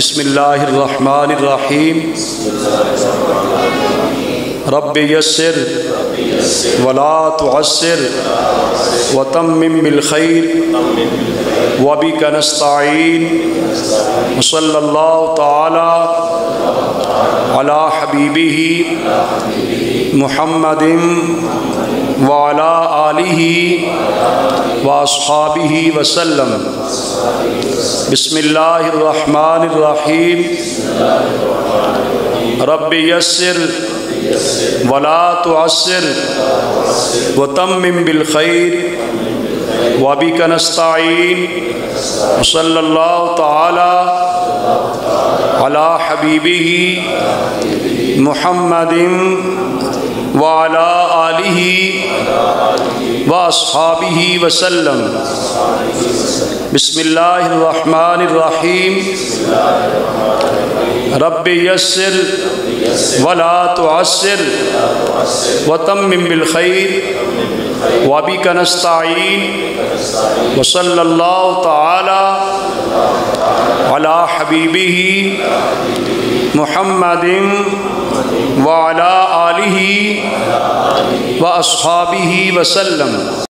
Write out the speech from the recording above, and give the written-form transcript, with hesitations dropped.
بسم اللہ الرحمن الرحیم رب یسر ولا تعسر وتمم بالخیر وبک نستعین وصلی اللہ تعالی علی حبیبہ محمد وعلی آلہ واصحابہ وسلم۔ بسم اللہ الرحمن الرحیم رب یسر ولا تعسر وتمم بالخیر وبک نستعین وصلی اللہ تعالی علی حبیبہ محمد وعلی آلہ واصحابہ وسلم۔ بسم اللہ الرحمن الرحیم رب یسر ولا تعسر وتمم بالخیر وبک نستعین وصلی اللہ تعالی علی حبیبہ محمد وعلی آلہ واصحابہ وسلم۔